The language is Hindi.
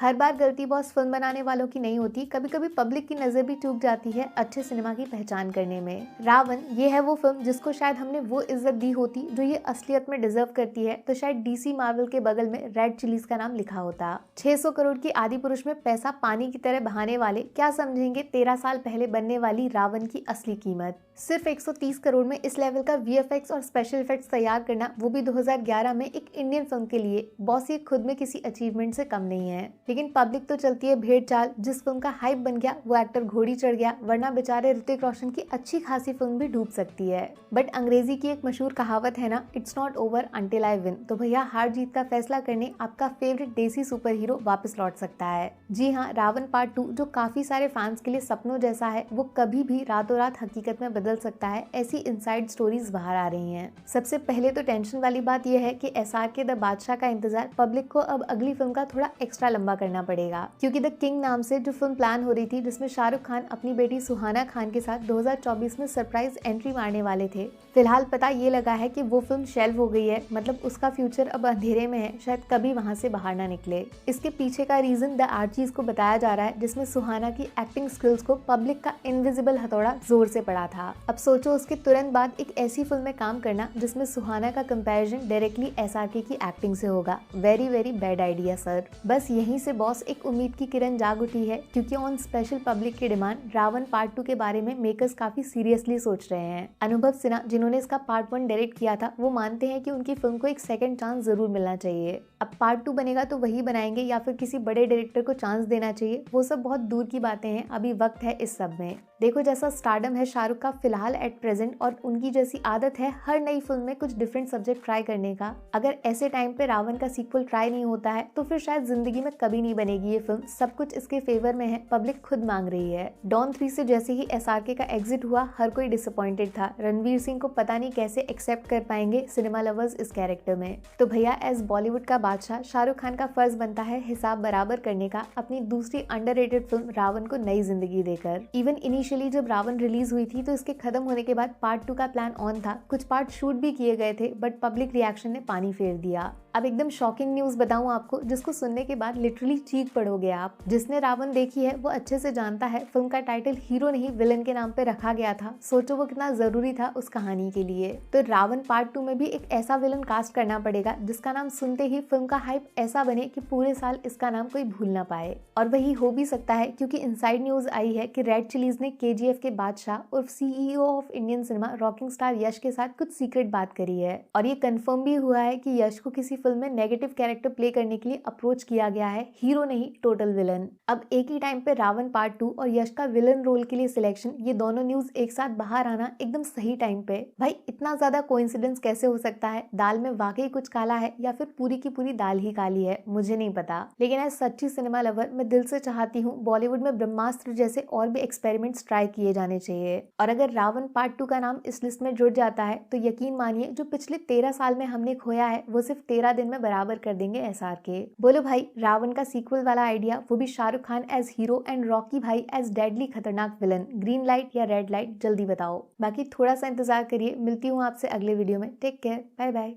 हर बार गलती बॉस फिल्म बनाने वालों की नहीं होती, कभी कभी पब्लिक की नजर भी चूक जाती है अच्छे सिनेमा की पहचान करने में। रावण ये है वो फिल्म जिसको शायद हमने वो इज्जत दी होती जो ये असलियत में डिजर्व करती है, तो शायद डीसी मार्वल के बगल में रेड चिलीज का नाम लिखा होता। 600 करोड़ की आदि पुरुष में पैसा पानी की तरह बहाने वाले क्या समझेंगे 13 साल पहले बनने वाली रावण की असली कीमत। सिर्फ 130 करोड़ में इस लेवल का वीएफएक्स और स्पेशल इफेक्ट्स तैयार करना, वो भी 2011 में एक इंडियन फिल्म के लिए, बॉस ये खुद में किसी अचीवमेंट से कम नहीं है। लेकिन पब्लिक तो चलती है भेड़ चाल, जिस फिल्म का हाइप बन गया वो एक्टर घोड़ी चढ़ गया, वरना बेचारे ऋतिक रोशन की अच्छी खासी फिल्म भी डूब सकती है। बट अंग्रेजी की एक मशहूर कहावत है ना, it's not over until I win. तो भैया हार जीत का फैसला करने आपका फेवरेट देसी सुपर हीरो वापस लौट सकता है। जी हाँ, रावण पार्ट 2 जो काफी सारे फैंस के लिए सपनों जैसा है, वो कभी भी रातों रात हकीकत में बदल सकता है। ऐसी इनसाइड स्टोरीज बाहर आ रही हैं। सबसे पहले तो टेंशन वाली बात यह है कि एसआरके द बादशाह का इंतजार पब्लिक को अब अगली फिल्म का थोड़ा एक्स्ट्रा लंबा करना पड़ेगा, क्योंकि द किंग नाम से जो फिल्म प्लान हो रही थी, जिसमें शाहरुख खान अपनी बेटी सुहाना खान के साथ 2024 में सरप्राइज एंट्री मारने वाले थे, फिलहाल पता ये लगा है कि वो फिल्म शेल्व हो गई है। मतलब उसका फ्यूचर अब अंधेरे में है, शायद कभी वहां से बाहर ना निकले। इसके पीछे का रीजन द आर्चीज को बताया जा रहा है, जिसमें सुहाना की एक्टिंग स्किल्स को पब्लिक का इनविजिबल हथौड़ा जोर से पड़ा था। अब सोचो उसके तुरंत बाद एक ऐसी फिल्म में काम करना जिसमें सुहाना का कंपैरिजन डायरेक्टली एसआरके की एक्टिंग से होगा। Very very bad idea sir. बस यहीं से बॉस एक उम्मीद की किरण जाग उठी है, क्योंकि ऑन स्पेशल पब्लिक की डिमांड रावण पार्ट 2 के बारे में मेकर्स काफी सीरियसली सोच रहे हैं। अनुभव सिन्हा जिन्होंने इसका पार्ट 1 डायरेक्ट किया था, वो मानते हैं कि उनकी फिल्म को एक सेकंड चांस जरूर मिलना चाहिए। अब पार्ट 2 बनेगा तो वही बनाएंगे या फिर किसी बड़े डायरेक्टर को चांस देना चाहिए, वो सब बहुत दूर की बातें हैं। अभी वक्त है इस सब में। देखो जैसा स्टारडम है शाहरुख का फिलहाल एट प्रेजेंट, और उनकी जैसी आदत है हर नई फिल्म में कुछ डिफरेंट सब्जेक्ट ट्राई करने का, अगर ऐसे टाइम पे रावण का सीक्वल ट्राई नहीं होता है तो फिर शायद जिंदगी में कभी नहीं बनेगी ये फिल्म। सब कुछ इसके फेवर में है, पब्लिक खुद मांग रही है। डॉन 3 से जैसे ही एसआरके का एग्जिट हुआ, हर कोई डिसअपॉइंटेड था। रणवीर सिंह को पता नहीं कैसे एक्सेप्ट कर पाएंगे सिनेमा लवर्स इस कैरेक्टर में। तो भैया एज बॉलीवुड का बादशाह शाहरुख खान का फर्ज बनता है हिसाब बराबर करने का, अपनी दूसरी अंडररेटेड फिल्म रावण को नई जिंदगी देकर। इवन इनिशियली जब रावण रिलीज हुई थी तो इसके खत्म होने के बाद पार्ट 2 का प्लान ऑन था, कुछ पार्ट शूट भी किए गए थे, बट पब्लिक रिएक्शन ने पानी फेर दिया। अब एकदम शॉकिंग न्यूज बताऊं आपको, जिसको सुनने के बाद लिटरली चीख पड़ोगे आप। जिसने रावण देखी है वो अच्छे से जानता है फिल्म का टाइटल हीरो नहीं विलन के नाम पे रखा गया था। सोचो वो कितना जरूरी था उस कहानी के लिए। तो रावण पार्ट 2 में भी एक ऐसा विलन कास्ट करना पड़ेगा जिसका नाम सुनते ही फिल्म का हाइप ऐसा बने कि पूरे साल इसका नाम कोई भूल ना पाए। और वही हो भी सकता है, क्योंकि इनसाइड न्यूज आई है कि रेड चिलीज ने केजीएफ के बादशाह और CEO of Indian cinema rocking star Yash के साथ कुछ सीक्रेट बात करी है, और ये कंफर्म भी हुआ है कि यश को किसी फिल्म में नेगेटिव कैरेक्टर प्ले करने के लिए अप्रोच किया गया है, हीरो नहीं टोटल विलन। अब एक ही टाइम पे रावण पार्ट 2 और यश का विलन रोल के लिए सिलेक्शन, ये दोनों न्यूज एक साथ बाहर आना एकदम सही टाइम पे। भाई इतना ज्यादा कोइंसिडेंस कैसे हो सकता है? दाल में वाकई कुछ काला है या फिर पूरी की पूरी दाल ही काली है, मुझे नहीं पता। लेकिन एज सच्ची सिनेमा लवर मैं दिल से चाहती हूँ बॉलीवुड में ब्रह्मास्त्र जैसे और भी एक्सपेरिमेंट्स ट्राई किए जाने चाहिए। और अगर रावण पार्ट 2 का नाम इस लिस्ट में जुड़ जाता है तो यकीन मानिए जो पिछले 13 साल में हमने खोया है वो सिर्फ 13 दिन में बराबर कर देंगे एसआरके। बोलो भाई, रावण का सीक्वल वाला आइडिया, वो भी Shahrukh Khan as hero and Rocky भाई एज डेडली खतरनाक विलन, ग्रीन लाइट या रेड लाइट, जल्दी बताओ। बाकी थोड़ा सा इंतजार करिए, मिलती हूँ आपसे अगले वीडियो में। Take care, bye bye.